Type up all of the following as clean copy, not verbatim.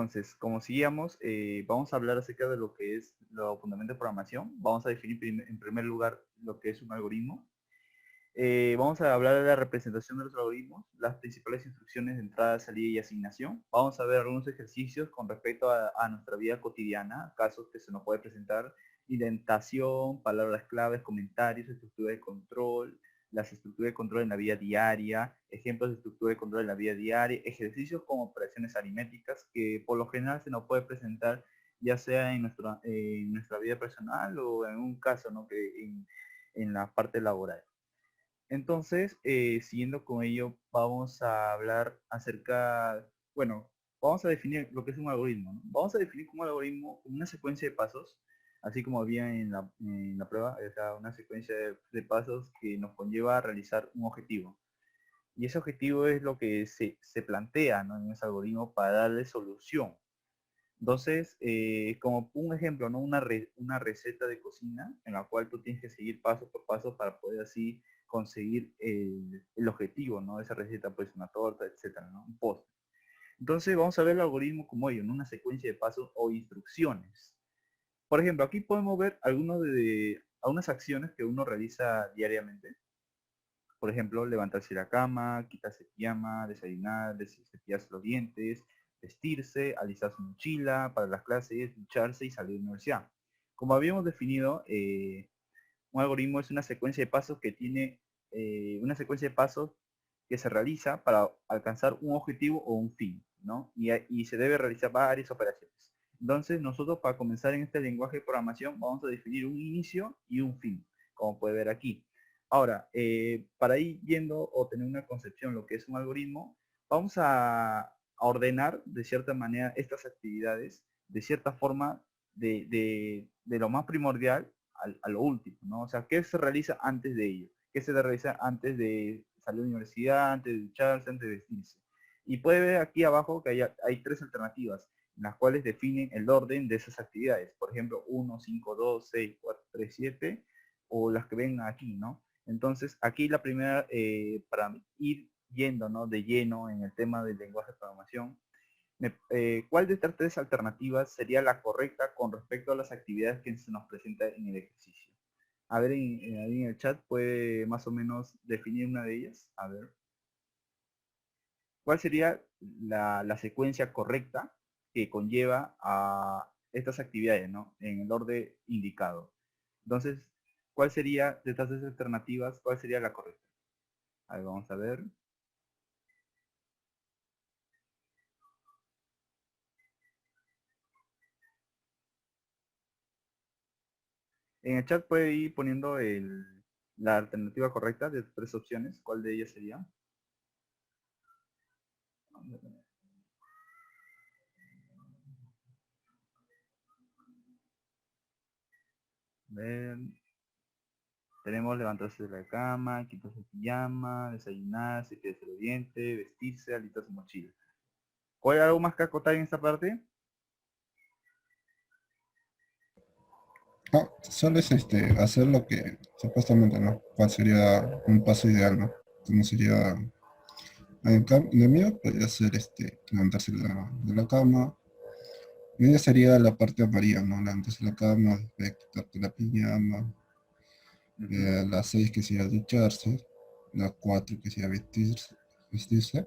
Entonces, como seguíamos, vamos a hablar acerca de lo que es los fundamentos de programación. Vamos a definir en primer lugar lo que es un algoritmo. Vamos a hablar de la representación de los algoritmos, las principales instrucciones de entrada, salida y asignación. Vamos a ver algunos ejercicios con respecto a nuestra vida cotidiana, casos que se nos puede presentar, indentación, palabras claves, comentarios, estructura de control, las estructuras de control en la vida diaria, ejemplos de estructura de control en la vida diaria, ejercicios como operaciones aritméticas que por lo general se nos puede presentar ya sea en nuestra vida personal o en un caso, ¿no? que en la parte laboral. Entonces, siguiendo con ello, vamos a hablar acerca, bueno, vamos a definir lo que es un algoritmo, ¿no? Vamos a definir como un algoritmo una secuencia de pasos, así como había en la prueba, o sea, una secuencia de pasos que nos conlleva a realizar un objetivo. Y ese objetivo es lo que se plantea, ¿no? en ese algoritmo para darle solución. Entonces, como un ejemplo, ¿no? Una receta de cocina en la cual tú tienes que seguir paso por paso para poder así conseguir el objetivo, ¿no? Esa receta, pues una torta, etcétera, ¿no? Un postre. Entonces vamos a ver el algoritmo como ello, ¿no? Una secuencia de pasos o instrucciones. Por ejemplo, aquí podemos ver algunas acciones que uno realiza diariamente. Por ejemplo, levantarse de la cama, quitarse pijama, desayunar, cepillarse los dientes, vestirse, alistar su mochila para las clases, ducharse y salir de la universidad. Como habíamos definido, un algoritmo es una secuencia de pasos que tiene una secuencia de pasos que se realiza para alcanzar un objetivo o un fin, ¿no? Y se debe realizar varias operaciones. Entonces, nosotros para comenzar en este lenguaje de programación vamos a definir un inicio y un fin, como puede ver aquí. Ahora, para ir viendo o tener una concepción de lo que es un algoritmo, vamos a ordenar de cierta manera estas actividades de cierta forma de lo más primordial a lo último, ¿no? O sea, ¿qué se realiza antes de ello? ¿Qué se realiza antes de salir de la universidad, antes de ducharse, antes de vestirse? Y puede ver aquí abajo que hay tres alternativas en las cuales definen el orden de esas actividades. Por ejemplo, 1, 5, 2, 6, 4, 3, 7, o las que ven aquí, ¿no? Entonces, aquí la primera, para ir yendo, ¿no? de lleno en el tema del lenguaje de programación, ¿cuál de estas tres alternativas sería la correcta con respecto a las actividades que se nos presenta en el ejercicio? A ver, ahí en el chat puede más o menos definir una de ellas. A ver, ¿cuál sería la secuencia correcta que conlleva a estas actividades, ¿no? En el orden indicado. Entonces, ¿cuál sería de estas tres alternativas, cuál sería la correcta? A ver, vamos a ver. En el chat puede ir poniendo la alternativa correcta de tres opciones. ¿Cuál de ellas sería? Ver, tenemos levantarse de la cama, quitarse el pijama, desayunar, cepillarse los dientes, vestirse, alistar su mochila. ¿O hay algo más que acotar en esta parte? No, solo es hacer lo que supuestamente, ¿no? ¿Cuál sería un paso ideal, ¿no? ¿Cómo sería? En el mío podría ser levantarse de la cama. Y ya sería la parte amarilla, ¿no? Levantarse de la cama, quitarte la pijama. Ujú. A las 6 que sería ducharse. Las 4 que sería vestirse.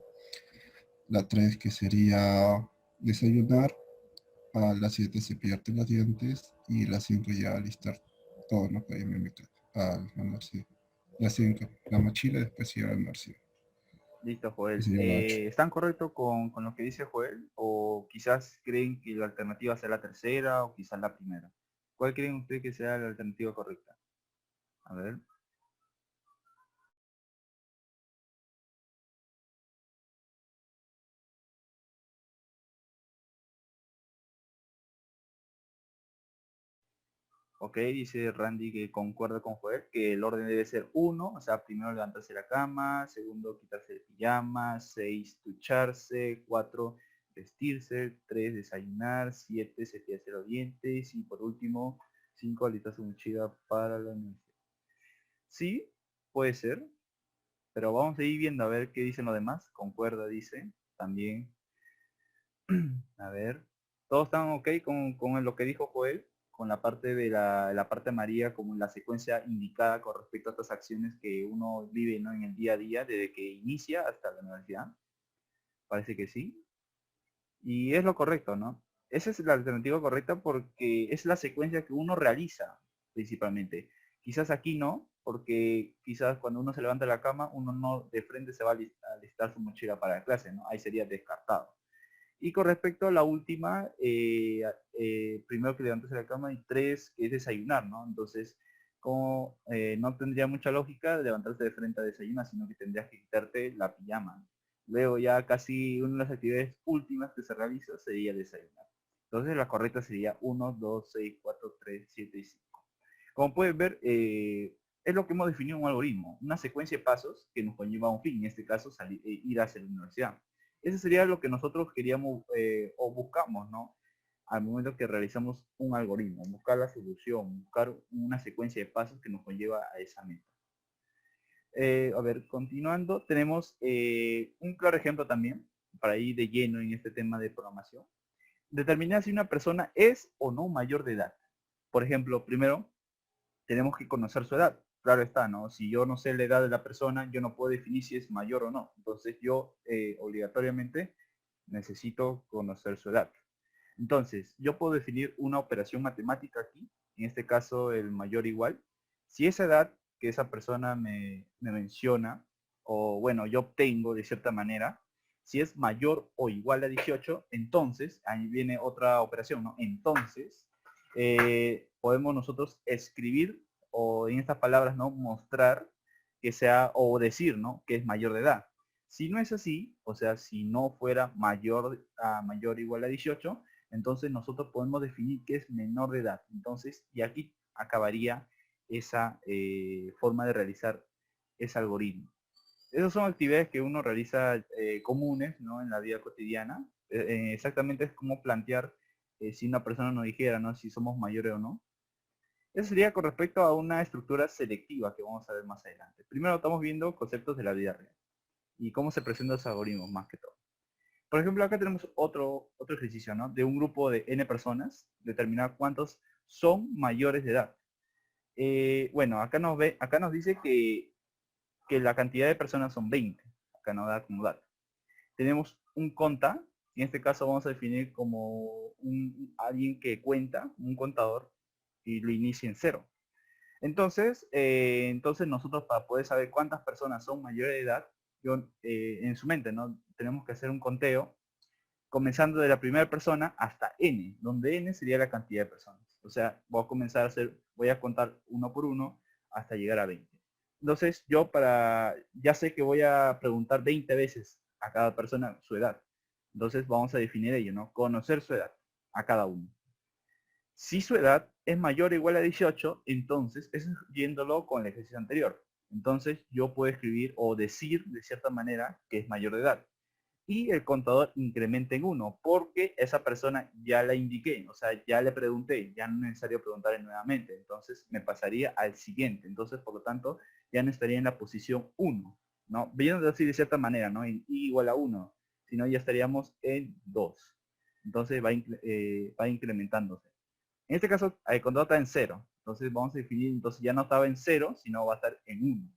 La 3 que sería desayunar. A las 7 cepillarte los dientes. Y las 5 ya listar todo, ¿no? Para irme a a la universidad. Las 5 la mochila, después ir a la universidad. Listo, Que Joel. sería la 8. ¿Están correctos con lo que dice Joel? ¿O quizás creen que la alternativa sea la tercera o quizás la primera? ¿Cuál creen ustedes que sea la alternativa correcta? A ver. Ok, dice Randy que concuerda con Joel, que el orden debe ser uno, o sea, primero levantarse de la cama, segundo quitarse el pijama, 6 ducharse, 4 vestirse, 3 desayunar, 7 cepillarse los dientes y por último 5 alistar su mochila para la universidad. Sí, puede ser, pero vamos a ir viendo a ver qué dicen los demás. Concuerda, dice, también. A ver, ¿todos están ok con lo que dijo Joel? Con la parte de la parte amarilla como la secuencia indicada con respecto a estas acciones que uno vive, ¿no?, en el día a día, desde que inicia hasta la universidad. Parece que sí. Y es lo correcto, ¿no? Esa es la alternativa correcta porque es la secuencia que uno realiza principalmente. Quizás aquí no, porque quizás cuando uno se levanta de la cama, uno no de frente se va a alistar su mochila para la clase, ¿no? Ahí sería descartado. Y con respecto a la última, primero que levantarse de la cama y tres, que es desayunar, ¿no? Entonces, como no tendría mucha lógica levantarse de frente a desayunar, sino que tendrías que quitarte la pijama. Luego ya casi una de las actividades últimas que se realiza sería desayunar. Entonces la correcta sería 1, 2, 6, 4, 3, 7 y 5. Como pueden ver, es lo que hemos definido un algoritmo, una secuencia de pasos que nos conlleva a un fin, en este caso ir hacia la universidad. Ese sería lo que nosotros queríamos o buscamos, ¿no? Al momento que realizamos un algoritmo, buscar la solución, buscar una secuencia de pasos que nos conlleva a esa meta. A ver, continuando, tenemos un claro ejemplo también, para ir de lleno en este tema de programación. Determinar si una persona es o no mayor de edad. Por ejemplo, primero, tenemos que conocer su edad. Claro está, ¿no? Si yo no sé la edad de la persona, yo no puedo definir si es mayor o no. Entonces yo obligatoriamente necesito conocer su edad. Entonces, yo puedo definir una operación matemática aquí, en este caso el mayor igual. Si esa edad que esa persona me menciona, o bueno, yo obtengo de cierta manera, si es mayor o igual a 18, entonces, ahí viene otra operación, ¿no? Entonces, podemos nosotros escribir, o en estas palabras, ¿no?, mostrar que sea, o decir, ¿no?, que es mayor de edad. Si no es así, o sea, si no fuera mayor o igual a 18, entonces nosotros podemos definir que es menor de edad. Entonces, y aquí acabaría esa forma de realizar ese algoritmo. Esas son actividades que uno realiza comunes, ¿no?, en la vida cotidiana. Exactamente es como plantear si una persona nos dijera, ¿no?, si somos mayores o no. Eso sería con respecto a una estructura selectiva que vamos a ver más adelante. Primero estamos viendo conceptos de la vida real y cómo se presentan los algoritmos más que todo. Por ejemplo, acá tenemos otro ejercicio, ¿no? De un grupo de n personas, determinar cuántos son mayores de edad. Bueno, acá nos dice que la cantidad de personas son 20. Acá nos da como dato. Tenemos un conta, en este caso vamos a definir como alguien que cuenta, un contador, y lo inicia en 0. Entonces nosotros para poder saber cuántas personas son mayores de edad, en su mente, ¿no?, tenemos que hacer un conteo comenzando de la primera persona hasta n, donde n sería la cantidad de personas. O sea, voy a contar uno por uno hasta llegar a 20. Entonces, ya sé que voy a preguntar 20 veces a cada persona su edad. Entonces, vamos a definir ello, ¿no? Conocer su edad a cada uno. Si su edad es mayor o igual a 18, entonces, eso es yéndolo con el ejercicio anterior. Entonces, yo puedo escribir o decir de cierta manera que es mayor de edad. Y el contador incrementa en 1, porque esa persona ya la indiqué, o sea, ya le pregunté, ya no es necesario preguntarle nuevamente, entonces me pasaría al siguiente, entonces por lo tanto ya no estaría en la posición 1, ¿no? Viendo así de cierta manera, ¿no? En i igual a 1, sino ya estaríamos en 2, entonces va incrementándose. En este caso, el contador está en 0, entonces vamos a definir, entonces ya no estaba en 0, sino va a estar en 1.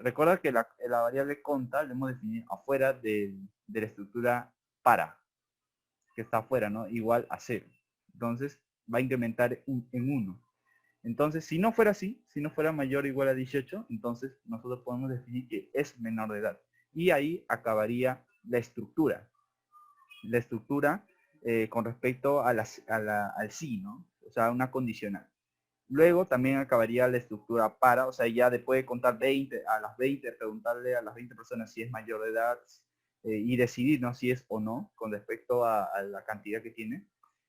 Recuerda que la variable conta la hemos definido afuera de la estructura para, que está afuera, ¿no? Igual a 0. Entonces va a incrementar en 1. Entonces, si no fuera así, si no fuera mayor o igual a 18, entonces nosotros podemos definir que es menor de edad. Y ahí acabaría la estructura. La estructura con respecto al sí, ¿no? O sea, una condicional. Luego también acabaría la estructura para, o sea, ya después de contar 20, a las 20, preguntarle a las 20 personas si es mayor de edad y decidir, ¿no?, si es o no con respecto a la cantidad que tiene.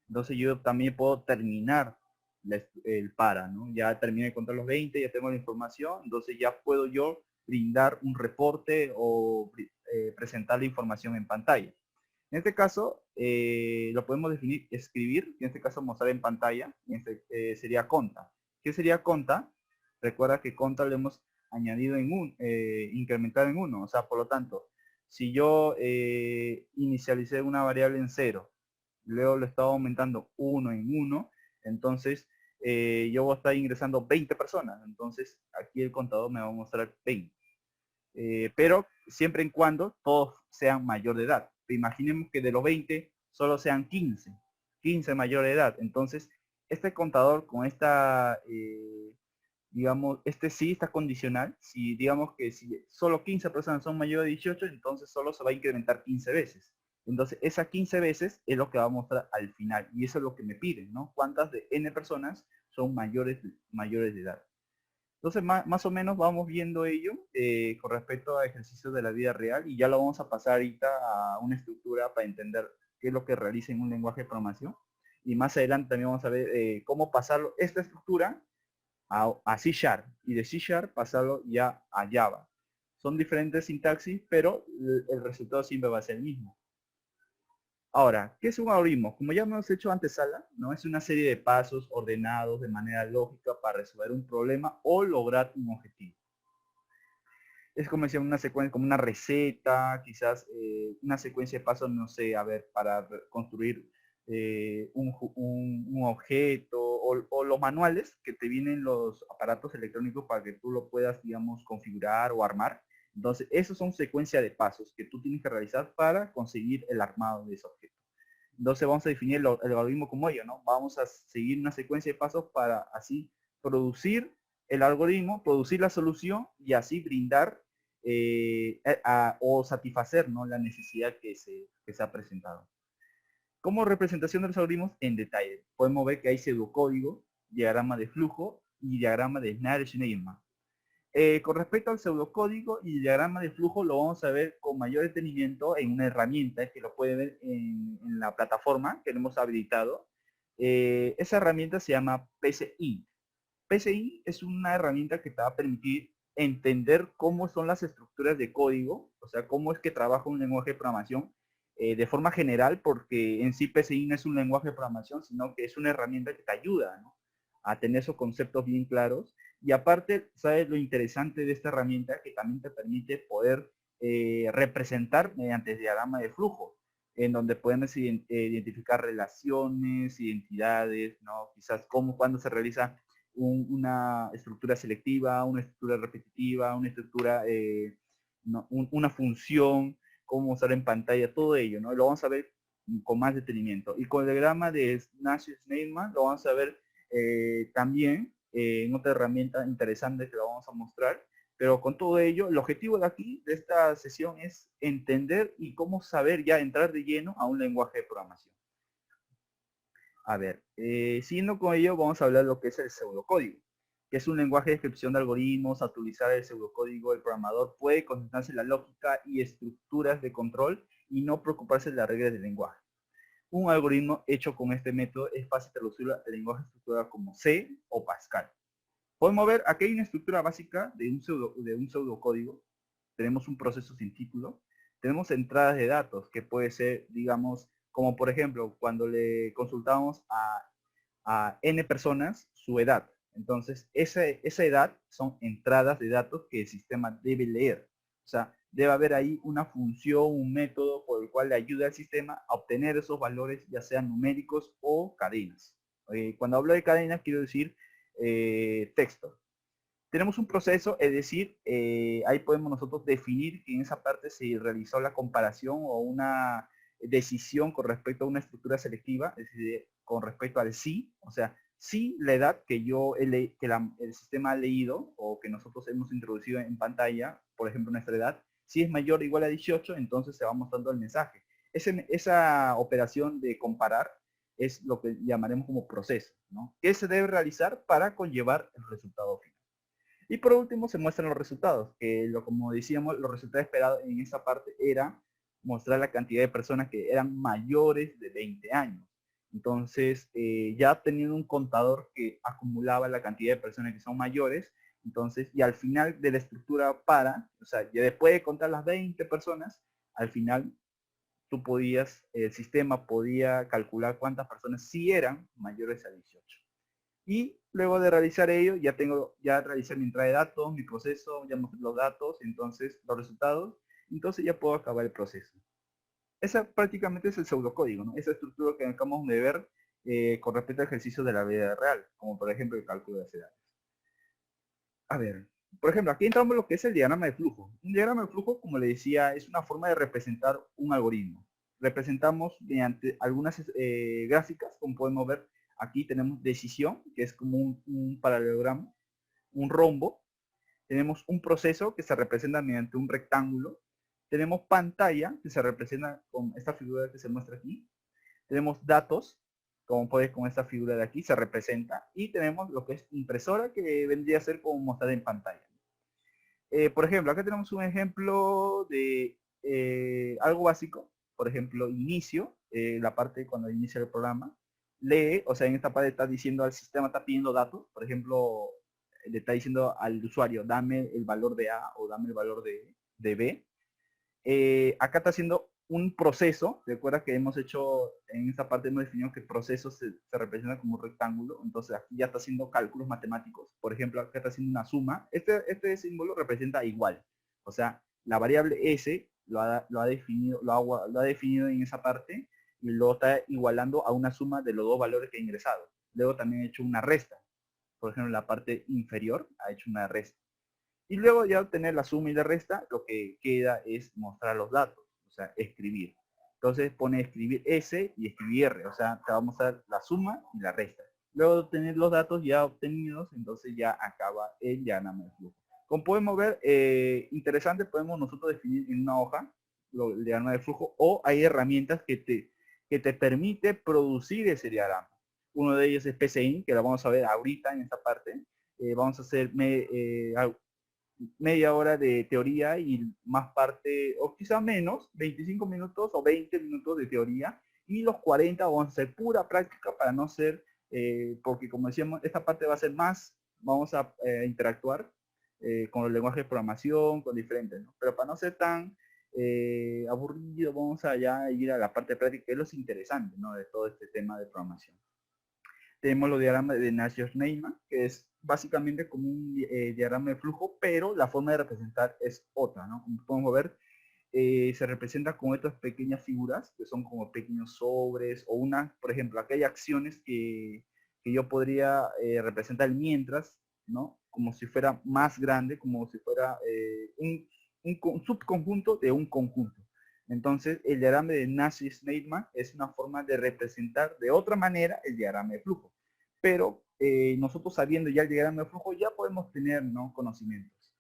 Entonces yo también puedo terminar el para, ¿no? Ya terminé de contar los 20, ya tengo la información, entonces ya puedo yo brindar un reporte o presentar la información en pantalla. En este caso, lo podemos definir, escribir, en este caso mostrar en pantalla, sería conta. ¿Qué sería conta? Recuerda que conta lo hemos añadido incrementado en 1, o sea, por lo tanto, Si yo inicialicé una variable en 0, luego lo estaba aumentando 1 en 1, entonces yo voy a estar ingresando 20 personas. Entonces aquí el contador me va a mostrar 20. Pero siempre en cuando todos sean mayor de edad. Imaginemos que de los 20 solo sean 15 mayor de edad. Entonces, este contador con esta, digamos, este sí está condicional. Si digamos que si solo 15 personas son mayores de 18, entonces solo se va a incrementar 15 veces. Entonces, esas 15 veces es lo que va a mostrar al final. Y eso es lo que me piden, ¿no? ¿Cuántas de N personas son mayores de edad? Entonces, más o menos vamos viendo ello con respecto a ejercicios de la vida real y ya lo vamos a pasar ahorita a una estructura para entender qué es lo que realiza en un lenguaje de programación. Y más adelante también vamos a ver cómo pasarlo, esta estructura a C Sharp y de C Sharp pasarlo ya a Java. Son diferentes sintaxis, pero el resultado siempre va a ser el mismo. Ahora, ¿qué es un algoritmo? Como ya hemos hecho antesala, ¿no? Es una serie de pasos ordenados de manera lógica para resolver un problema o lograr un objetivo. Es como decía una secuencia, como una receta, quizás una secuencia de pasos, no sé, a ver, para construir un objeto o los manuales que te vienen los aparatos electrónicos para que tú lo puedas, digamos, configurar o armar. Entonces, esos son secuencia de pasos que tú tienes que realizar para conseguir el armado de ese objeto. Entonces vamos a definir el algoritmo como ello, ¿no? Vamos a seguir una secuencia de pasos para así producir el algoritmo, producir la solución y así brindar o satisfacer, ¿no?, la necesidad que se ha presentado. Como representación de los algoritmos en detalle, podemos ver que hay pseudocódigo, diagrama de flujo y diagrama de Schneider-Schneemann. Con respecto al pseudocódigo y diagrama de flujo lo vamos a ver con mayor detenimiento en una herramienta que lo puede ver en la plataforma que hemos habilitado. Esa herramienta se llama PCI. PCI es una herramienta que te va a permitir entender cómo son las estructuras de código, o sea, cómo es que trabaja un lenguaje de programación de forma general, porque en sí PCI no es un lenguaje de programación, sino que es una herramienta que te ayuda, ¿no?, a tener esos conceptos bien claros. Y aparte, ¿sabes lo interesante de esta herramienta? Que también te permite poder representar mediante diagrama de flujo, en donde podemos identificar relaciones, identidades, ¿no? Quizás cómo, cuando se realiza una estructura selectiva, una estructura repetitiva, una estructura, no, una función, cómo usar en pantalla, todo ello, ¿no? Lo vamos a ver con más detenimiento. Y con el diagrama de Nash-Schneidman lo vamos a ver también en otra herramienta interesante que lo vamos a mostrar. Pero con todo ello, el objetivo de aquí, de esta sesión, es entender y cómo saber ya entrar de lleno a un lenguaje de programación. A ver, siguiendo con ello, vamos a hablar de lo que es el pseudocódigo, que es un lenguaje de descripción de algoritmos. A utilizar el pseudocódigo, el programador puede concentrarse en la lógica y estructuras de control y no preocuparse de las reglas del lenguaje. Un algoritmo hecho con este método es fácil traducirlo al lenguaje estructurado como C o Pascal. Podemos ver, aquí hay una estructura básica de un pseudocódigo. Tenemos un proceso sin título. Tenemos entradas de datos, que puede ser, digamos, como por ejemplo, cuando le consultamos a N personas su edad. Entonces, esa edad son entradas de datos que el sistema debe leer. O sea, debe haber ahí una función, un método por el cual le ayuda al sistema a obtener esos valores, ya sean numéricos o cadenas. Cuando hablo de cadenas, quiero decir texto. Tenemos un proceso, es decir, ahí podemos nosotros definir que en esa parte se realizó la comparación o una decisión con respecto a una estructura selectiva, es decir, con respecto al sí, o sea, si la edad que el sistema ha leído o que nosotros hemos introducido en pantalla, por ejemplo, nuestra edad, si es mayor o igual a 18, entonces se va mostrando el mensaje. Esa operación de comparar es lo que llamaremos como proceso, ¿no?, que se debe realizar para conllevar el resultado final. Y por último se muestran los resultados, que como decíamos, los resultados esperados en esa parte era mostrar la cantidad de personas que eran mayores de 20 años. Entonces, ya teniendo un contador que acumulaba la cantidad de personas que son mayores, entonces, y al final de la estructura o sea, ya después de contar las 20 personas, al final el sistema podía calcular cuántas personas sí eran mayores a 18. Y luego de realizar ello, ya realicé mi entrada de datos, mi proceso, ya mostré los datos, entonces los resultados, entonces ya puedo acabar el proceso. Esa prácticamente es el pseudocódigo, ¿no? Esa estructura que acabamos de ver con respecto a ejercicios de la vida real, como por ejemplo el cálculo de edades. A ver, por ejemplo, aquí entramos en lo que es el diagrama de flujo. Un diagrama de flujo, como le decía, es una forma de representar un algoritmo. Representamos mediante algunas gráficas, como podemos ver, aquí tenemos decisión, que es como un paralelogramo, un rombo, tenemos un proceso que se representa mediante un rectángulo, tenemos pantalla, que se representa con esta figura que se muestra aquí, tenemos datos, como puedes con esta figura de aquí, se representa, y tenemos lo que es impresora, que vendría a ser como mostrar en pantalla. Por ejemplo, acá tenemos un ejemplo de algo básico, por ejemplo, inicio, la parte cuando inicia el programa, lee, o sea, en esta parte está diciendo al sistema, está pidiendo datos, por ejemplo, le está diciendo al usuario, dame el valor de A o dame el valor de B. Acá está haciendo un proceso, recuerda que hemos hecho, en esta parte hemos definido que el proceso se representa como un rectángulo, entonces aquí ya está haciendo cálculos matemáticos, por ejemplo, acá está haciendo una suma, este símbolo representa igual, o sea, la variable S lo ha definido en esa parte y lo está igualando a una suma de los dos valores que ha ingresado. Luego también ha hecho una resta, por ejemplo, en la parte inferior ha hecho una resta. Y luego ya obtener la suma y la resta, lo que queda es mostrar los datos, o sea, escribir. Entonces pone escribir S y escribir R, o sea, te va a mostrar la suma y la resta. Luego de obtener los datos ya obtenidos, entonces ya acaba el diagrama de flujo. Como podemos ver, interesante, podemos nosotros definir en una hoja el diagrama de flujo, o hay herramientas que te permite producir ese diagrama. Uno de ellos es PCIN, que lo vamos a ver ahorita en esta parte. Vamos a hacer media hora de teoría y más parte, o quizá menos, 25 minutos o 20 minutos de teoría, y los 40 vamos a hacer pura práctica para no ser, porque como decíamos, esta parte va a ser más, vamos a interactuar con los lenguajes de programación, con diferentes, ¿no? Pero para no ser tan aburrido, vamos a ya ir a la parte práctica, que es lo interesante, ¿no? De todo este tema de programación. Tenemos los diagramas de Nash-Neyman, que es básicamente como un diagrama de flujo, pero la forma de representar es otra, ¿no? Como podemos ver, se representa con estas pequeñas figuras, que son como pequeños sobres, o una, por ejemplo, acá hay acciones que yo podría representar mientras, ¿no? Como si fuera más grande, como si fuera un subconjunto de un conjunto. Entonces, el diagrama de Nash-Neyman es una forma de representar de otra manera el diagrama de flujo. Pero nosotros sabiendo ya el diagrama de flujo, ya podemos tener, ¿no?, conocimientos.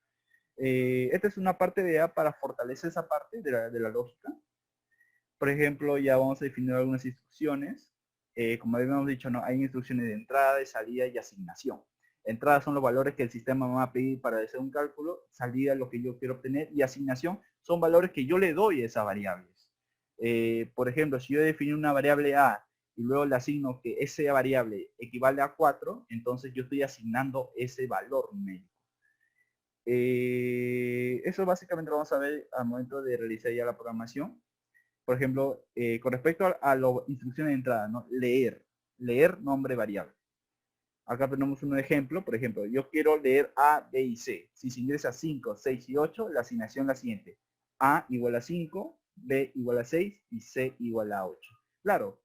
Esta es una parte de A para fortalecer esa parte de la lógica. Por ejemplo, ya vamos a definir algunas instrucciones. Como habíamos dicho, ¿no?, hay instrucciones de entrada, de salida y asignación. Entrada son los valores que el sistema me va a pedir para hacer un cálculo, salida lo que yo quiero obtener, y asignación son valores que yo le doy a esas variables. Por ejemplo, si yo defino una variable A y luego le asigno que esa variable equivale a 4, entonces yo estoy asignando ese valor numérico. Eso básicamente lo vamos a ver al momento de realizar ya la programación. Por ejemplo, con respecto a las instrucciones de entrada, ¿no? Leer nombre variable. Acá tenemos un ejemplo, por ejemplo, yo quiero leer A, B y C. Si se ingresa 5, 6 y 8, la asignación es la siguiente. A igual a 5, B igual a 6 y C igual a 8. Claro,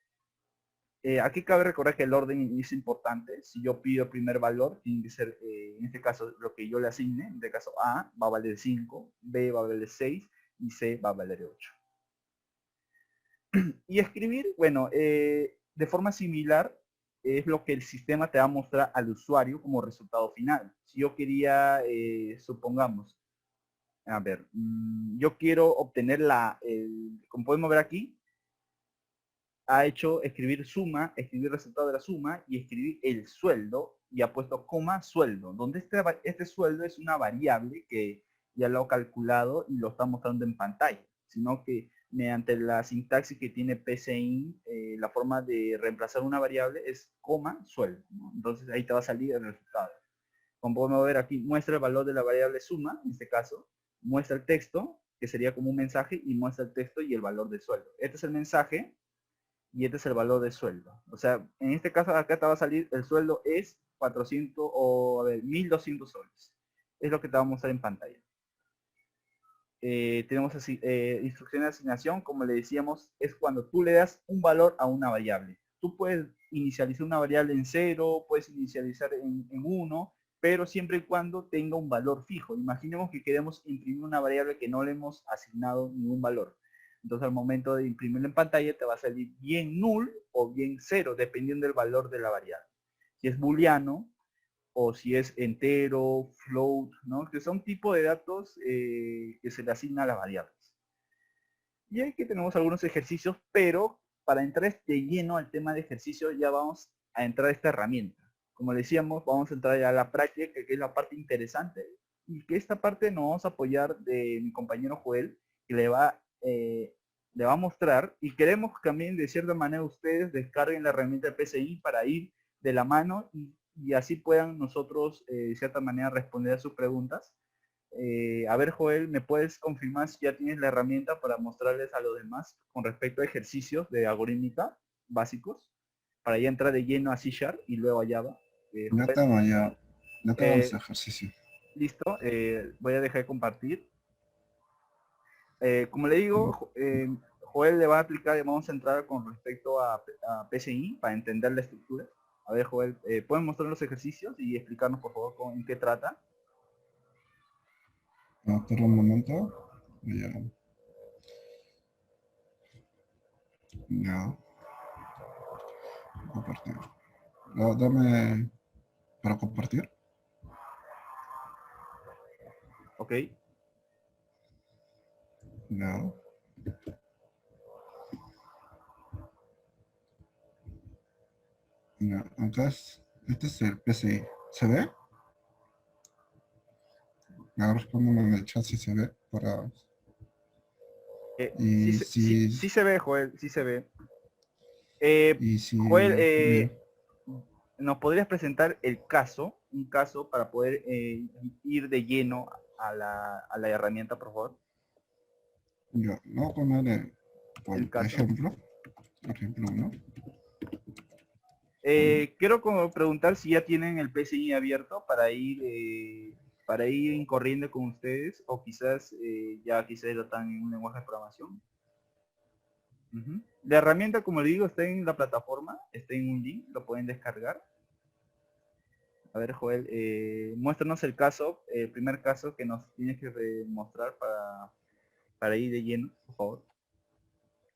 aquí cabe recordar que el orden es importante. Si yo pido el primer valor, tiene que ser, en este caso, lo que yo le asigne. En este caso, A va a valer 5, B va a valer 6 y C va a valer 8. Y escribir, bueno, de forma similar, es lo que el sistema te va a mostrar al usuario como resultado final. Si yo quería, supongamos, a ver, yo quiero obtener como podemos ver aquí, ha hecho escribir suma, escribir resultado de la suma y escribir el sueldo, y ha puesto coma sueldo, donde este sueldo es una variable que ya lo ha calculado y lo está mostrando en pantalla, sino que mediante la sintaxis que tiene PCIN, la forma de reemplazar una variable es coma sueldo, ¿no? Entonces ahí te va a salir el resultado. Como podemos ver aquí, muestra el valor de la variable suma, en este caso, muestra el texto, que sería como un mensaje, y muestra el texto y el valor de sueldo. Este es el mensaje, y este es el valor de sueldo. O sea, en este caso acá te va a salir, el sueldo es 400 o, a ver, 1200 soles. Es lo que te va a mostrar en pantalla. tenemos así, instrucción de asignación, como le decíamos, es cuando tú le das un valor a una variable. Tú puedes inicializar una variable en 0, puedes inicializar en 1, pero siempre y cuando tenga un valor fijo. Imaginemos que queremos imprimir una variable que no le hemos asignado ningún valor. Entonces al momento de imprimirlo en pantalla te va a salir bien null o bien 0, dependiendo del valor de la variable. Si es booleano, o si es entero, float, ¿no? Que son tipo de datos que se le asigna a las variables. Y aquí tenemos algunos ejercicios, pero para entrar de lleno al tema de ejercicios ya vamos a entrar a esta herramienta. Como decíamos, vamos a entrar ya a la práctica, que es la parte interesante, y que esta parte nos vamos a apoyar de mi compañero Joel, que le va a mostrar, y queremos que también de cierta manera ustedes descarguen la herramienta de PCI para ir de la mano y así puedan nosotros de cierta manera responder a sus preguntas. A ver, Joel, ¿me puedes confirmar si ya tienes la herramienta para mostrarles a los demás con respecto a ejercicios de algorítmica básicos? Para ya entrar de lleno a C# y luego a Java. Ya Joel, tengo, ya tengo los eh, ejercicios. listo, voy a dejar de compartir. Como le digo, Joel le va a aplicar, vamos a entrar con respecto a PCI para entender la estructura. A ver, Joel, ¿pueden mostrar los ejercicios y explicarnos, por favor, en qué trata? Espera un momento. Ya, ya, compartir. Dame para compartir. Ok. Ya. Ya, acá este es el PCI. ¿Se ve? Ahora respóndeme en el chat si se ve para. Sí, Y sí, si, sí se ve, Joel, sí se ve. Eh, y si, Joel, bien, ¿nos podrías presentar el caso, un caso para poder ir de lleno a la herramienta, por favor? yo, no voy a poner por El caso. ejemplo 1. Quiero como preguntar si ya tienen el PCI abierto para ir corriendo con ustedes o quizás ya quizás lo están en un lenguaje de programación. Ujú. La herramienta, como le digo, está en la plataforma, está en un link, lo pueden descargar. A ver, Joel, muéstranos el caso, el primer caso que nos tienes que mostrar para ir de lleno, por favor.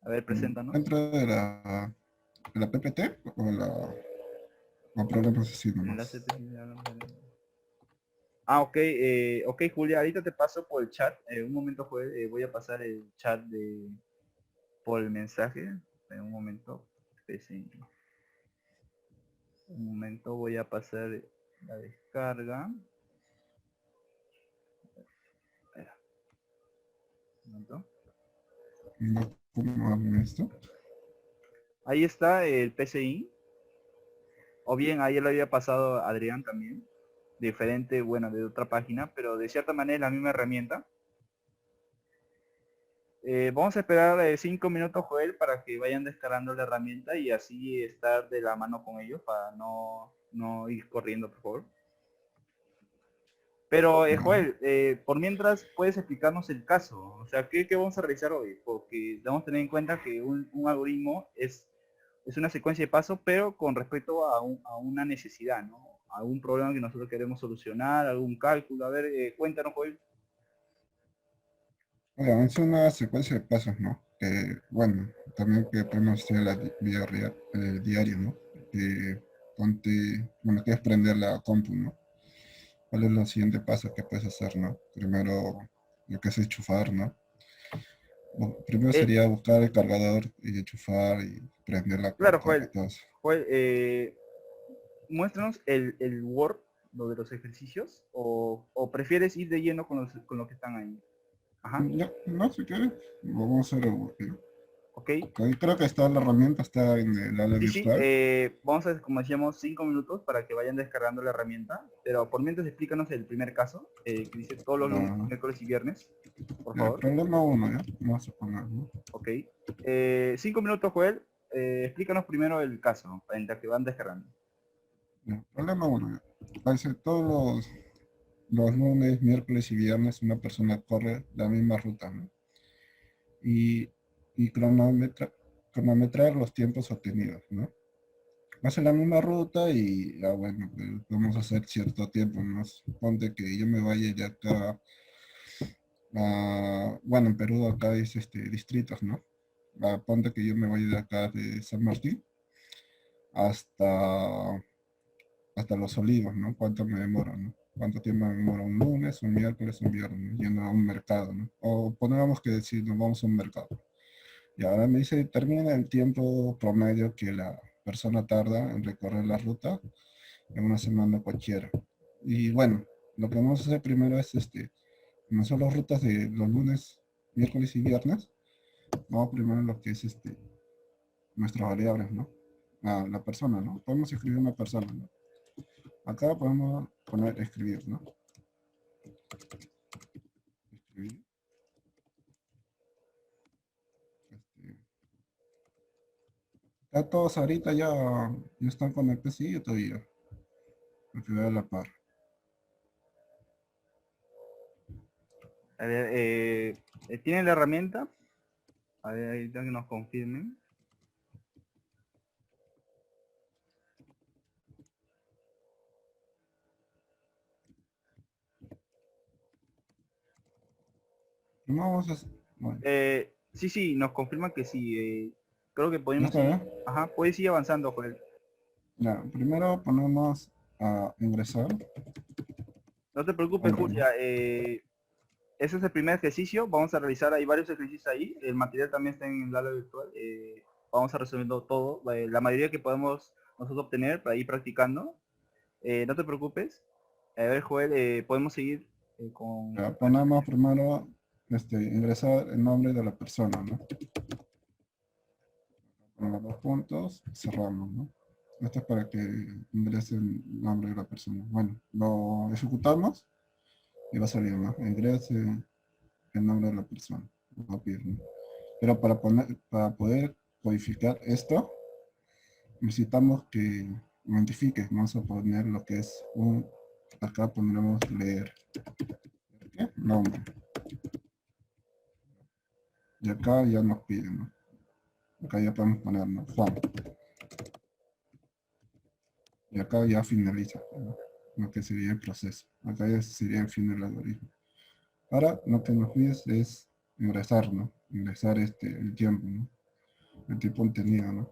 A ver, preséntanos. ¿Dentro de la PPT o programas así nomás? Enlace. Ah, ok, ok, Julia, ahorita te paso por el chat. Un momento, Joel, voy a pasar el chat por el mensaje. En un momento. Sí. Un momento, voy a pasar la descarga. Espera, un momento. ¿Cómo hago esto? Ahí está el PCI. O bien, ahí lo había pasado Adrián también. Diferente, bueno, de otra página, pero de cierta manera es la misma herramienta. Vamos a esperar 5 minutos, Joel, para que vayan descargando la herramienta y así estar de la mano con ellos para no ir corriendo, por favor. Pero, Ya. Joel, por mientras, ¿puedes explicarnos el caso? O sea, ¿qué vamos a realizar hoy? Porque debemos tener en cuenta que un algoritmo es una secuencia de pasos, pero con respecto a una necesidad, ¿no? A un problema que nosotros queremos solucionar, algún cálculo. A ver, cuéntanos, Joel. Bueno, es una secuencia de pasos, ¿no? Bueno, también que podemos hacer la vida real, diario, ¿no? Que bueno, quieres prender la compu, ¿no? ¿Cuál es los siguientes pasos que puedes hacer, ¿no? Primero, lo que es enchufar, ¿no? Primero Eh, sería buscar el cargador y enchufar y prender la claro, computadora y Joel. todo eso. Joel, muéstranos el Word, lo de los ejercicios, o prefieres ir de lleno con los que están ahí. Ajá, Ya, no, si quieres, vamos a hacer algo. ok. Ahí creo que está la herramienta, está en el área Sí, virtual. vamos a, como decíamos, 5 minutos para que vayan descargando la herramienta, pero por mientras explícanos el primer caso, que dice todos los lunes, Ya, miércoles y viernes, por ya, favor. problema uno, ¿ya? Vamos a poner, ¿no? Ok. 5 minutos, Joel. Explícanos primero el caso, para que van descargando. Ya, problema uno, ya. Parece todos los, los lunes, miércoles y viernes una persona corre la misma ruta, ¿no? Y, y cronometrar los tiempos obtenidos, ¿no? Hace la misma ruta y ya bueno, pues, vamos a hacer cierto tiempo, ¿no? Ponte que yo me vaya de acá bueno, en Perú acá es distritos, ¿no? Ponte que yo me vaya de acá de San Martín hasta, hasta Los Olivos, ¿no? ¿Cuánto me demoro, no? ¿Cuánto tiempo me demora? Un lunes, un miércoles, un viernes, ¿no? Yendo a un mercado, ¿no? O pongamos que si nos vamos a un mercado. Y ahora me dice, termina el tiempo promedio que la persona tarda en recorrer la ruta en una semana cualquiera. Y bueno, lo que vamos a hacer primero es, como son las rutas de los lunes, miércoles y viernes, vamos primero en lo que es nuestras variables, ¿no? La persona, ¿no? Podemos escribir una persona, ¿no? Acá podemos poner escribir, ¿no? Escribir. Este, ya todos ahorita ya están con el PCI y todavía, porque voy a la par. A ver, ¿tienen la herramienta? A ver, ahorita que nos confirmen. No vamos a, bueno, Sí, sí, nos confirman que sí. Creo que ¿ya podemos está ir. bien? Ajá, puedes ir avanzando, Joel. Ya, primero ponemos a ingresar, No te preocupes, hombre, Julia. ¿no? Ese es el primer ejercicio. Vamos a realizar, hay varios ejercicios ahí. El material también está en el aula virtual. Vamos a resumiendo todo. La mayoría que podemos nosotros obtener para ir practicando. No te preocupes. A ver, Joel, podemos seguir Ya, con el ponemos ejercicio. primero ingresar el nombre de la persona, ¿no? Ponemos los puntos, cerramos, ¿no? Esto es para que ingrese el nombre de la persona. Bueno, lo ejecutamos y va a salir, ¿no? Ingrese el nombre de la persona. Va a pedir, ¿no? Pero para poder codificar esto, necesitamos que identifique. Vamos a poner lo que es acá pondremos leer. ¿Qué? Nombre. Y acá ya nos piden, ¿no? Acá ya podemos poner, ¿no? Juan. Y acá ya finaliza, ¿no? Lo que sería el proceso. Acá ya sería el fin del algoritmo. Ahora lo que nos pide es ingresar, ¿no? Ingresar el tiempo, ¿no? El tiempo obtenido, ¿no?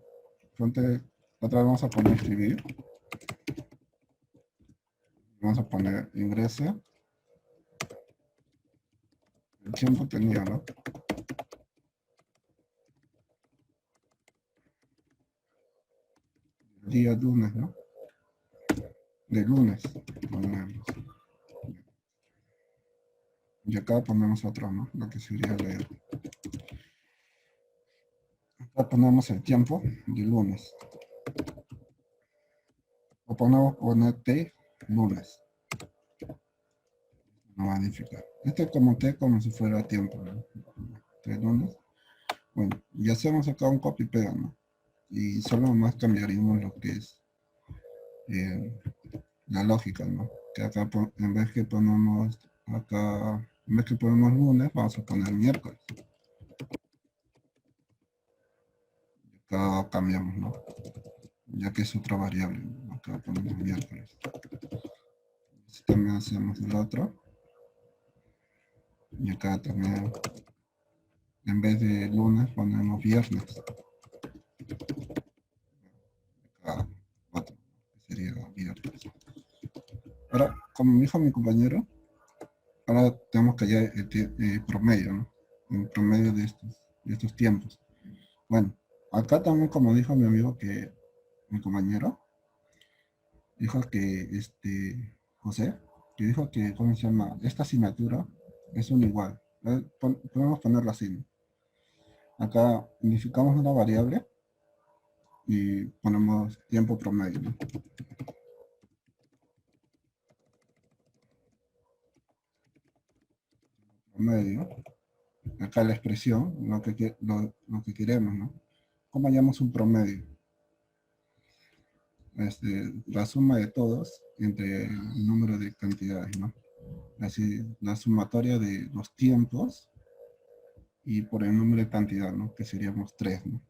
Ponte, otra vez vamos a poner escribir. Vamos a poner ingrese el tiempo obtenido, ¿no? El día lunes, ¿no? De lunes, ponemos. Y acá ponemos otro, ¿no? Lo que sería leer. Acá ponemos el tiempo de lunes. O ponemos poner T lunes. No va a identificar. Este es como T como si fuera tiempo, ¿no? T lunes. Bueno, y hacemos acá un copy pega, ¿no? Y solo más cambiaríamos lo que es eh, la lógica, ¿no? Que acá en vez que ponemos acá, en vez que ponemos lunes, vamos a poner miércoles. Acá cambiamos, ¿no? Ya que es otra variable, ¿no? Acá ponemos miércoles. Así también hacemos el otro. Y acá también, en vez de lunes, ponemos viernes. Acá otro, que sería viernes. Ahora, como me dijo mi compañero, ahora tenemos que hallar el promedio, ¿no? El promedio de estos tiempos. Bueno, acá también, como dijo mi amigo, que mi compañero, dijo que José, que dijo que, ¿cómo se llama? Esta asignatura es un igual. Podemos ponerlo así, ¿no? Acá unificamos una variable y ponemos tiempo promedio, ¿no? Promedio. Acá la expresión, lo que queremos, ¿no? ¿Cómo hallamos un promedio? La suma de todos entre el número de cantidades, ¿no? Así, la sumatoria de los tiempos y por el número de cantidad, ¿no? Que seríamos 3, ¿no?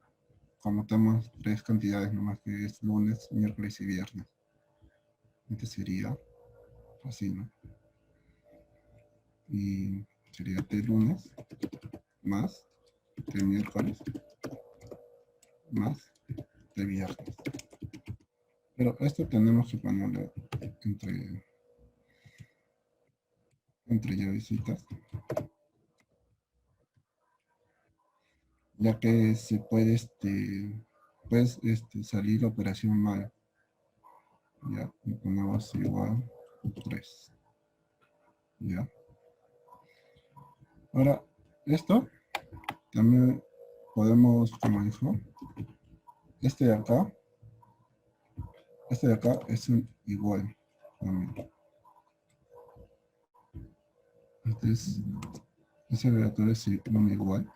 Conotamos 3 cantidades nomás, que es lunes, miércoles y viernes. Este sería así, ¿no? Y sería T lunes más T miércoles más T viernes. Pero esto tenemos que ponerlo entre llavecitas, ya que se puede pues, salir la operación mal. Ya, y ponemos igual 3. Ya. Ahora, esto también podemos, como dijo, este de acá, es un igual también. Ese abreviatura es un igual.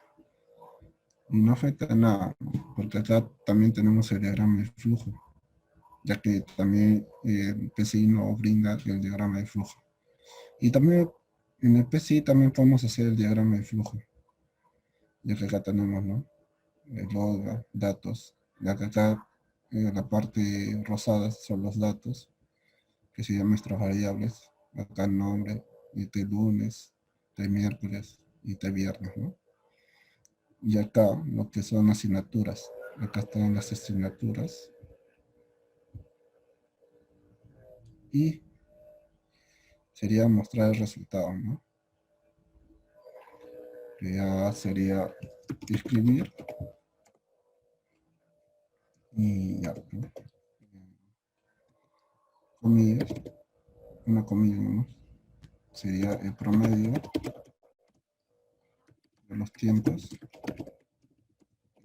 Y no afecta nada, ¿no? Porque acá también tenemos el diagrama de flujo, ya que también el PCI nos brinda el diagrama de flujo. Y también en el PCI también podemos hacer el diagrama de flujo, ya que acá tenemos, ¿no? El log, datos, ya que acá la parte rosada son los datos, que serían nuestras variables, acá el nombre, y T lunes, T miércoles y T viernes, ¿no? Y acá lo que son asignaturas, acá están las asignaturas, y sería mostrar el resultado, ¿no? Que ya sería escribir y ya, ¿no? Comillas, una comilla, ¿no? Sería el promedio de los tiempos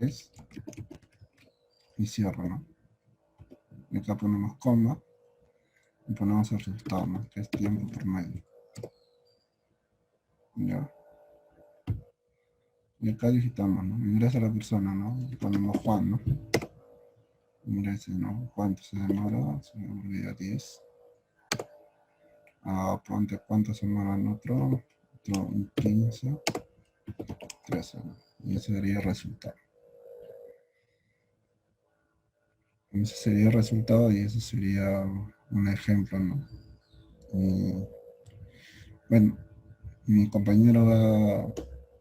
es y cierro, ¿no? Y acá ponemos coma y ponemos el resultado, ¿no? Que es tiempo promedio. Ya. Y acá digitamos, ¿no? Ingresa la persona, ¿no? Y ponemos Juan, ¿no? Ingresa, ¿no? ¿Cuánto se demora? Se demora 10. Ponte cuánto se demora en otro 15, 13, ¿no? Y ese sería el resultado. Ese sería el resultado y ese sería un ejemplo, ¿no? Bueno, mi compañero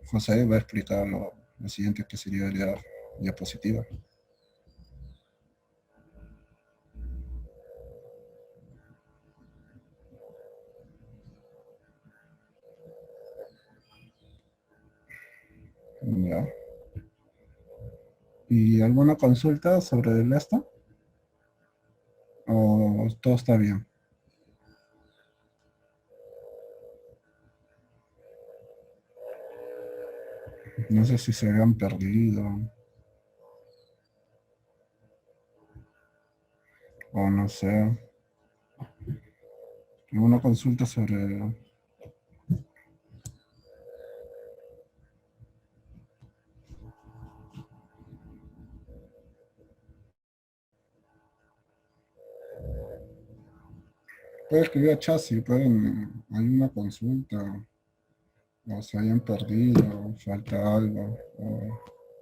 José va a explicar lo siguiente que sería la diapositiva. Ya. ¿Y alguna consulta sobre esto? ¿O todo está bien? No sé si se habían perdido o no sé. ¿Alguna consulta sobre... Puede escribir a chat si pueden, hay una consulta, o se hayan perdido, falta algo, o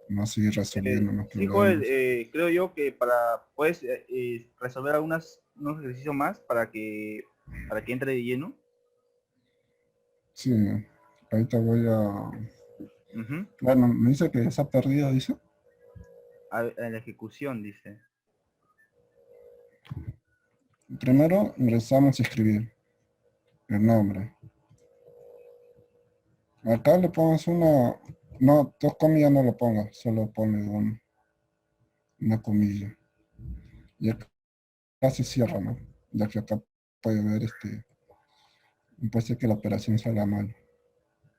no seguir resolviendo los Sí, Joel, problemas. creo yo que puedes resolver unos ejercicios más para que entre de lleno. Sí, ahorita voy a... Ujú. Bueno, me dice que se ha perdido, dice. En la ejecución, dice. Primero ingresamos a escribir el nombre. Acá le pongas una... No, dos comillas no lo pongas, solo pone una comilla. Y acá se cierra, ¿no? Ya que acá puede ver puede ser que la operación salga mal.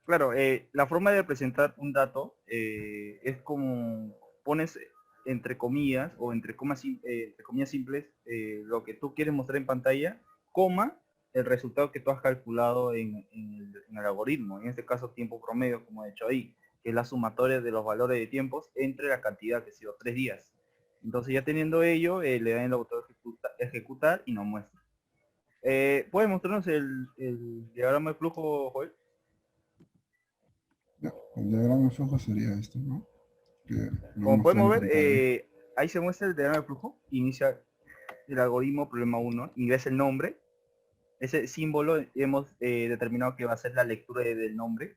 Claro, la forma de presentar un dato es como pones entre comillas o entre comillas simples lo que tú quieres mostrar en pantalla, coma el resultado que tú has calculado en el algoritmo, en este caso tiempo promedio, como he hecho ahí, que es la sumatoria de los valores de tiempos entre la cantidad que ha sido 3 días. Entonces ya teniendo ello, le dan el botón ejecutar y nos muestra. ¿Puedes mostrarnos el diagrama de flujo, Joel? Ya, el diagrama de flujo sería esto, ¿no? Que lo Como muestra en podemos ver, pantalla. ahí se muestra el diagrama de flujo. Inicia el algoritmo problema 1, ingresa el nombre. Ese símbolo hemos determinado que va a ser la lectura del nombre.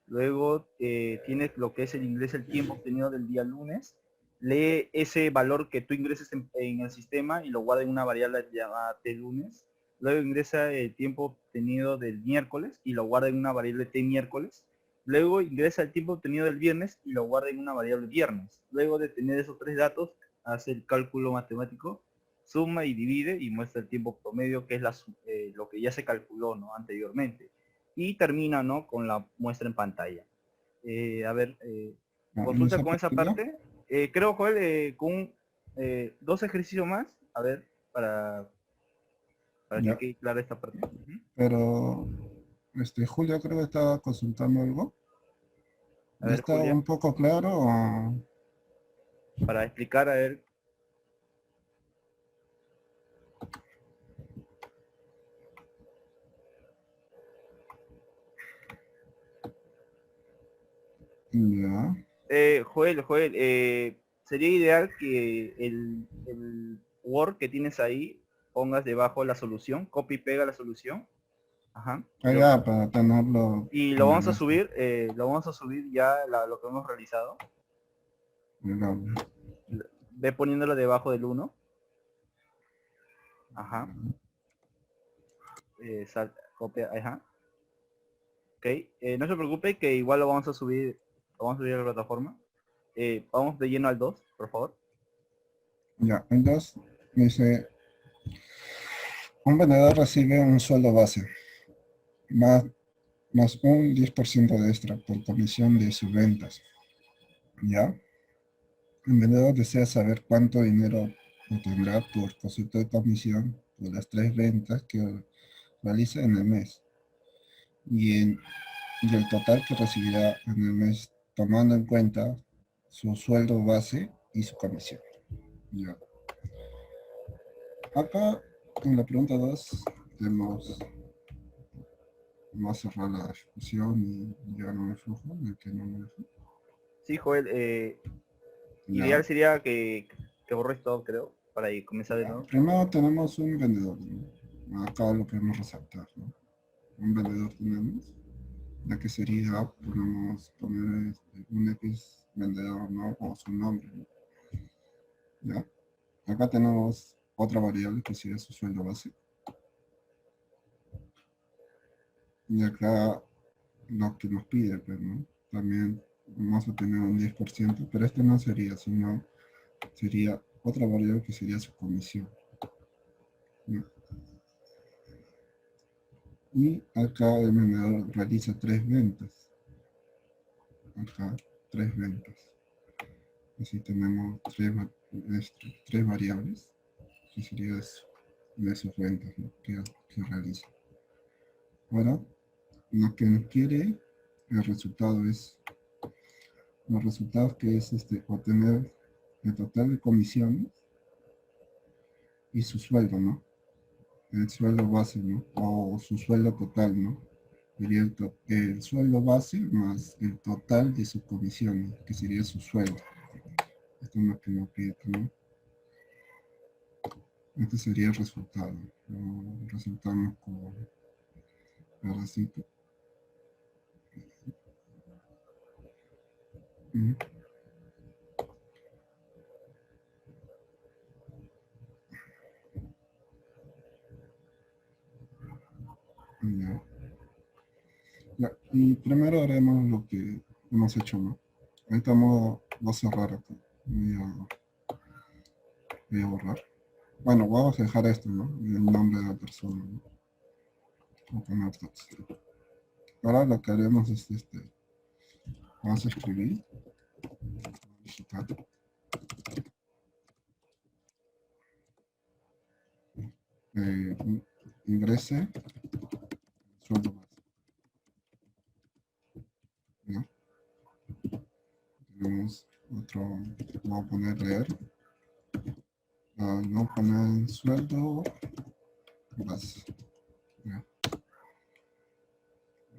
Luego tienes lo que es el ingreso, el tiempo obtenido del día lunes. Lee ese valor que tú ingreses en el sistema y lo guarda en una variable llamada t lunes. Luego ingresa el tiempo obtenido del miércoles y lo guarda en una variable t miércoles. Luego ingresa el tiempo obtenido del viernes y lo guarda en una variable viernes. Luego de tener esos tres datos, hace el cálculo matemático, suma y divide y muestra el tiempo promedio, que es lo que ya se calculó, ¿no?, anteriormente. Y termina, ¿no?, con la muestra en pantalla. A ver, Ah, en consulta esa con esa página, parte. Creo, Joel, con dos ejercicios más, a ver, para que ya, quede clara esta parte. Ujú. pero Julio creo que estaba consultando algo. A ¿Ya ver, está Julia, un poco claro? para explicar, a ver. Ya, Joel, sería ideal que el Word que tienes ahí pongas debajo la solución, copy y pega la solución. Ajá. allá para tenerlo Y en el este, lo vamos a subir ya lo que hemos realizado. el aula. Ve poniéndolo debajo del uno. Ajá. Copia, ajá. Ok. No se preocupe que igual lo vamos a subir a la plataforma. Vamos de lleno al 2, por favor. Ya, entonces dice, un vendedor recibe un sueldo base, más, más un 10% de extra por comisión de sus ventas. ¿Ya? El vendedor desea saber cuánto dinero obtendrá por concepto de comisión por las tres ventas que realiza en el mes y el total que recibirá en el mes tomando en cuenta su sueldo base y su comisión. ¿Ya? Acá en la pregunta 2 tenemos más cerrar la ejecución y llegar a un flujo en el que no me deja. Sí, Joel, Ya. ideal sería que borres todo, creo, para comenzar de Ya. nuevo. Primero tenemos un vendedor, ¿no? Acá lo podemos resaltar, ¿no? Un vendedor tenemos, ya que sería, podemos poner un X vendedor, ¿no? O su nombre, ¿no? ¿Ya? Acá tenemos otra variable que sería su sueldo base. Y acá lo que nos pide, pues, ¿no? También vamos a tener un 10%, pero este no sería, sino sería otra variable que sería su comisión, ¿no? Y acá el vendedor realiza tres ventas. Acá, tres ventas. Así tenemos tres variables, que sería de sus ventas, ¿no?, que realiza. Ahora, lo que nos quiere, el resultado es, los resultados que es obtener el total de comisiones y su sueldo, ¿no? El sueldo base, ¿no? O su sueldo total, ¿no? Sería el sueldo base más el total de sus comisiones, que sería su sueldo. Esto es lo que nos pide, ¿no? Este sería el resultado. Lo resultamos como pedacito. Mm, ya. Ya. Y primero haremos lo que hemos hecho, ¿no? Ahorita vamos a cerrar acá. Voy a borrar. Bueno, vamos a dejar esto, ¿no? El nombre de la persona, ¿no? Voy a poner texto. Ahora lo que haremos es vamos a escribir digital. Ingrese sueldo base, ¿no? Tenemos otro, vamos a poner leer. No poner sueldo base.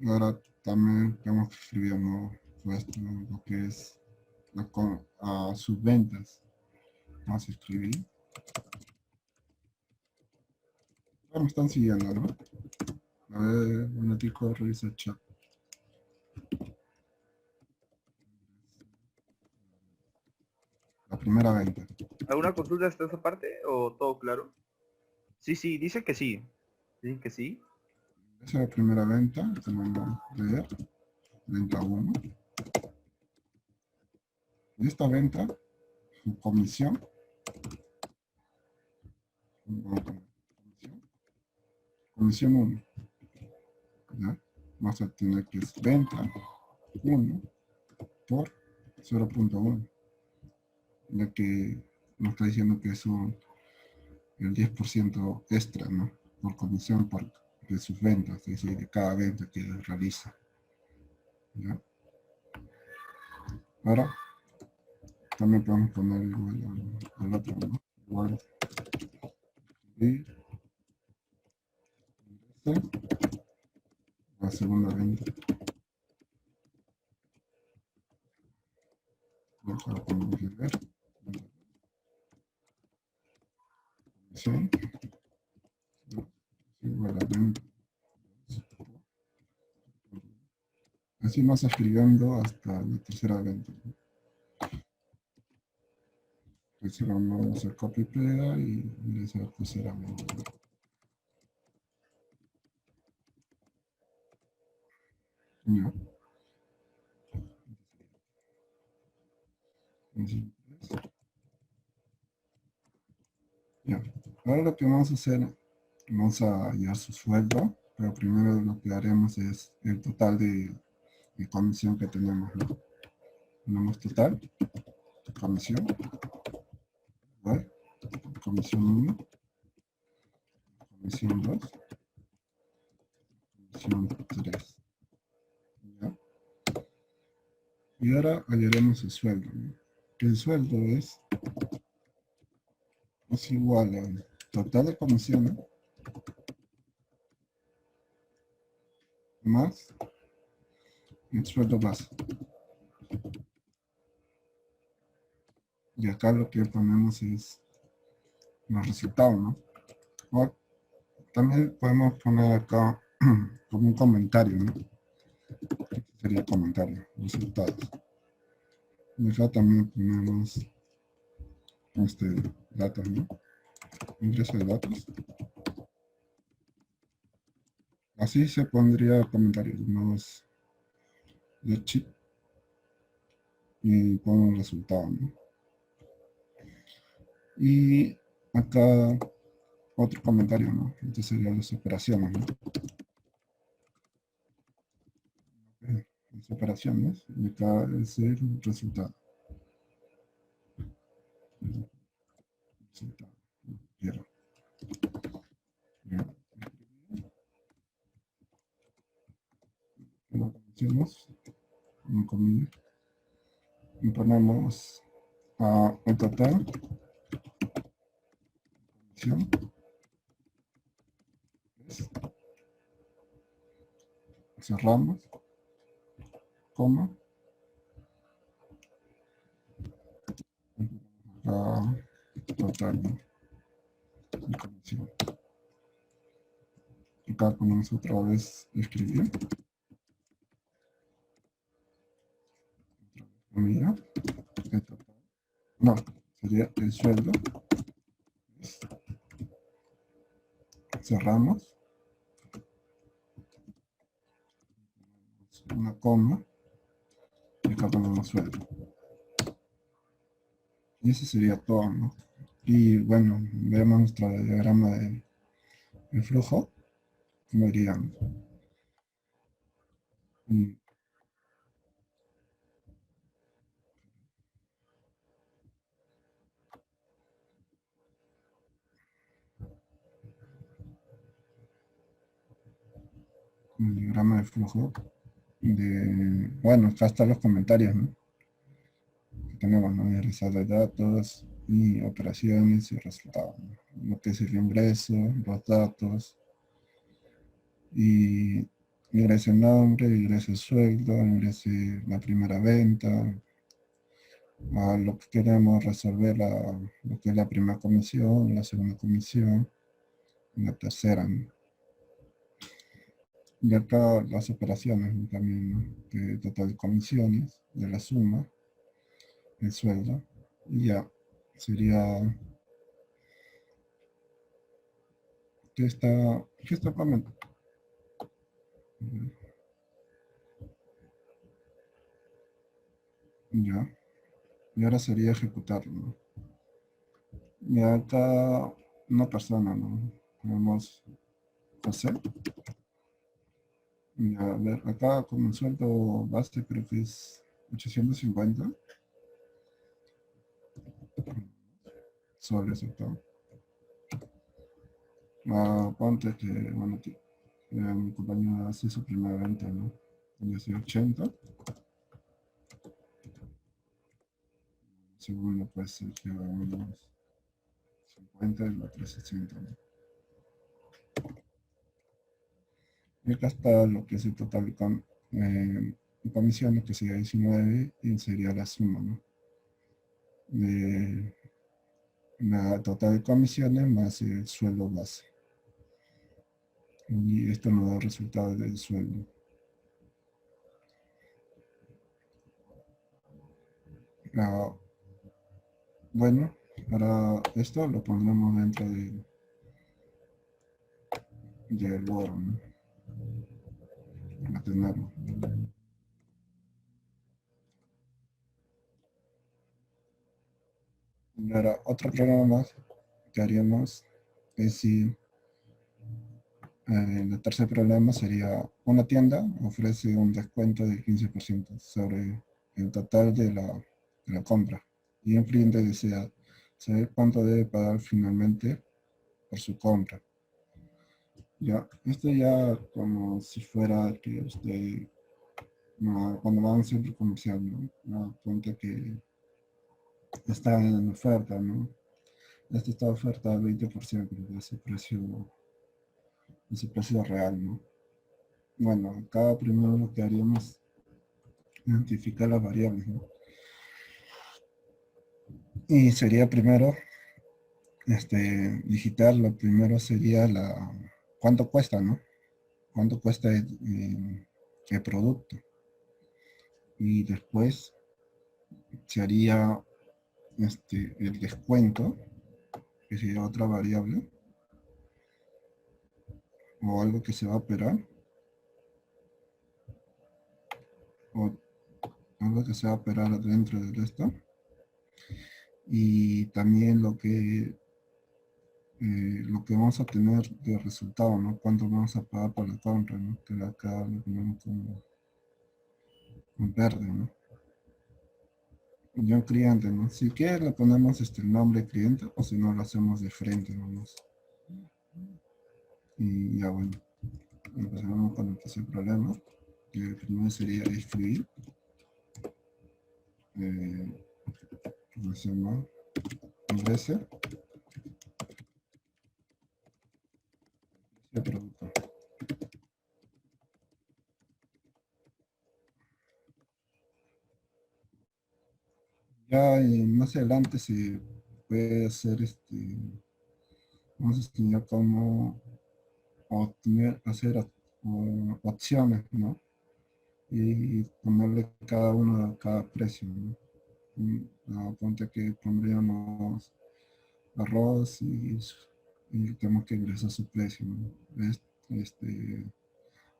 Ahora también tenemos que escribir, ¿no? Pues, ¿no? Lo que es sus ventas. Vamos a escribir. Ya me están siguiendo, ¿no? A ver, un ratito, revisa el chat. La primera venta. ¿Alguna consulta hasta esa parte o todo claro? Sí, sí, dice que sí. Dicen que sí. Esa es la primera venta que vamos a leer. Venta 1. Y esta venta, su comisión, comisión 1. ¿Ya? Vamos a tener que es venta 1 por 0.1. Ya que nos está diciendo que es el 10% extra, ¿no? Por comisión de sus ventas, es decir, de cada venta que realiza. ¿Ya? Ahora, también podemos poner igual al otro, ¿no? Igual. Y la segunda venta. Ya lo podemos ver. Comisión. Igual a venta. Así más escribiendo hasta la tercera venta. Tercera vamos a hacer copy y pega y ingresa a la tercera venta. Ya. Ya. Ahora lo que vamos a hacer, vamos a hallar su sueldo, pero primero lo que haremos es el total de comisión que tenemos, ¿no? Tenemos total, comisión, ¿vale? Comisión 1, comisión 2, comisión 3. ¿Ya? Y ahora hallaremos el sueldo, ¿no? El sueldo es igual al total de comisiones más el sueldo base. Y acá lo que ponemos es los resultados, ¿no? O también podemos poner acá como un comentario, ¿no? Este sería el comentario, resultados. Y acá también ponemos datos, ¿no? Ingreso de datos. Así se pondría el comentario, más de chip y pongo el resultado, ¿no? Y acá otro comentario, ¿no? Entonces serían las operaciones, ¿no? Las operaciones, y acá es el resultado. El resultado. Quiero. Lo hacemos, en comillas, y ponemos en total, comisión, cerramos, coma, total, ¿no? Y comisión. Acá ponemos otra vez escribir, comilla, el total. No, sería el sueldo, cerramos, una coma, y acá ponemos sueldo. Y ese sería todo, ¿no? Y bueno, vemos nuestro diagrama de flujo, como diríamos. Un diagrama de flujo bueno, acá están los comentarios, ¿no? Tenemos, ¿no? El resultado de datos y operaciones y resultados, ¿no? Lo que es el ingreso, los datos y ingrese el nombre, ingrese el sueldo, ingrese la primera venta, a lo que queremos resolver, lo que es la primera comisión, la segunda comisión, y la tercera, ¿no? Y acá las operaciones, ¿no? También, ¿no? De total de comisiones, de la suma, el sueldo, y ya sería, ¿qué está pagando? Ya, y ahora sería ejecutarlo, ¿no? Y acá una persona, ¿no? Tenemos José. Y a ver, acá como el sueldo base creo que es 850 soles acá. Ponte que, bueno, mi compañía hace su primera venta, ¿no? Yo soy 80, segundo pues se lleva unos 50 y la otra 60, ¿no? Y acá está lo que es el total de comisiones, que sería 19, y sería la suma, ¿no? De la total de comisiones más el sueldo base. Y esto nos da el resultado del sueldo. Ah, bueno, ahora esto lo pondremos dentro del Word, ¿no? Para tenerlo. Y ahora, otro programa más que haríamos es si el tercer problema sería una tienda ofrece un descuento del 15% sobre el total de la compra y un cliente desea saber cuánto debe pagar finalmente por su compra. Ya, esto ya como si fuera que usted, no, cuando va a un centro comercial, ¿no? No, cuenta que está en oferta, ¿no? Esta está oferta al 20% de ese precio real, ¿no? Bueno, acá primero lo que haríamos es identificar las variables, ¿no? Y sería primero, digitar, lo primero sería cuánto cuesta, ¿no? Cuánto cuesta el producto. Y después se haría el descuento, que sería otra variable, o algo que se va a operar, o algo que se va a operar dentro de esto. Y también lo que vamos a tener de resultado, ¿no? Cuánto vamos a pagar por la compra, ¿no? Que acá lo ponemos como en verde, ¿no? Y un cliente, ¿no? Si quiere le ponemos el nombre cliente o si no lo hacemos de frente, ¿no? Y ya bueno, empezamos con el tercer problema. El primero sería escribir. ¿Cómo se llama? Ingrese el producto. Ya más adelante se puede hacer vamos a enseñar cómo obtener, hacer opciones, ¿no? Y ponerle cada uno a cada precio, ¿no? Ponte que pondríamos arroz y tenemos que ingresar su precio, ¿no? Este,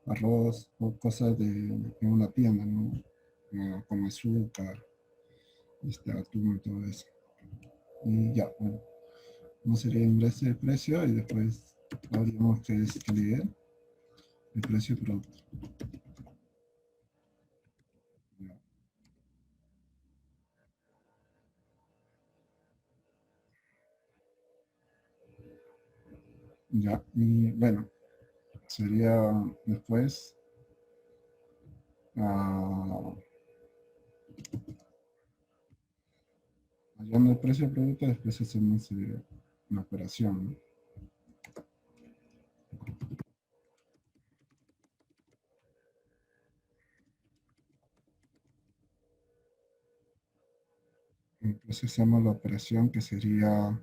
arroz o cosas de una tienda, ¿no? Como azúcar, atún, todo eso. Y ya, bueno, no sería ingreso de precio y después habríamos que escribir el precio del producto. Ya, y bueno, sería después, ah, hallando el precio del producto, después hacemos una operación, ¿no? Entonces hacemos la operación que sería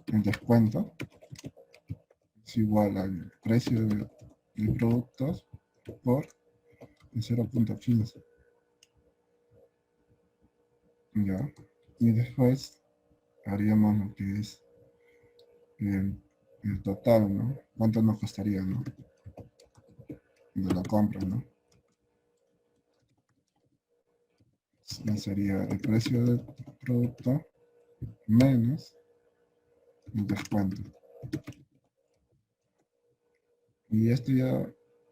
el descuento. Es igual al precio de productos por el 0.15. Ya. Y después haríamos lo que es el, el total, ¿no? ¿Cuánto nos costaría, no? De la compra, ¿no? Sería el precio del producto menos el descuento. Y esto ya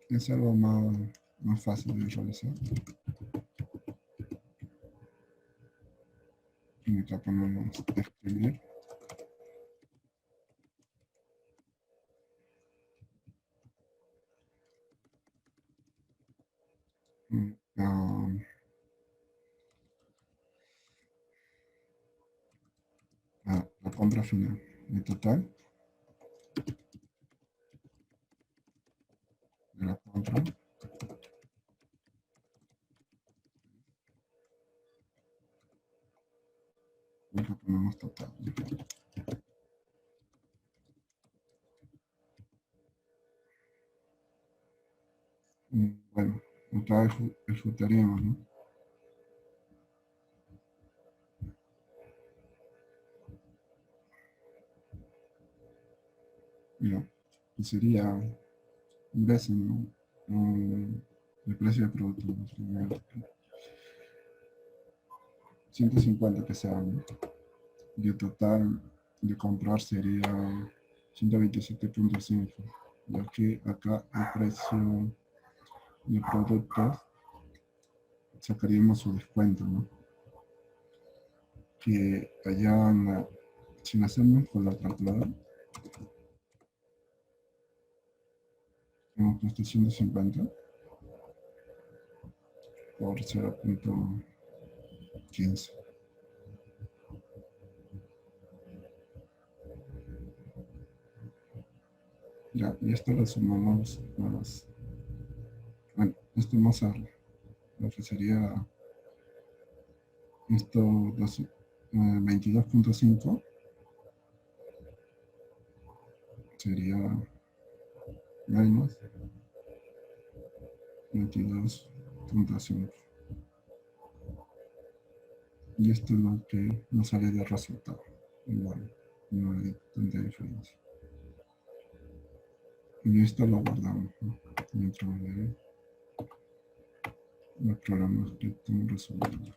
es algo más fácil de realizar. Y acá ponemos escribir. Um, la compra final, el total de la compra. Y acá ponemos total. Bueno, otra vez ejecutaríamos, ¿no? Ya, y sería veces, ¿no? El precio del producto, ¿no? 150 que sea, ¿no? Y el total de comprar sería 127.5. Y aquí, acá, el precio de productos sacaríamos su descuento, ¿no? Que allá, si lo hacemos con la calculadora, hemos puesto 150 por 0.15. Ya, y esto lo sumamos más. Bueno, esto más lo ofrecería esto 22.5 sería menos 22.5. Y esto es lo que nos sale de resultado. Igual, no hay tanta diferencia. Y esto lo guardamos, ¿no? Dentro de los programas que estamos resolviendo.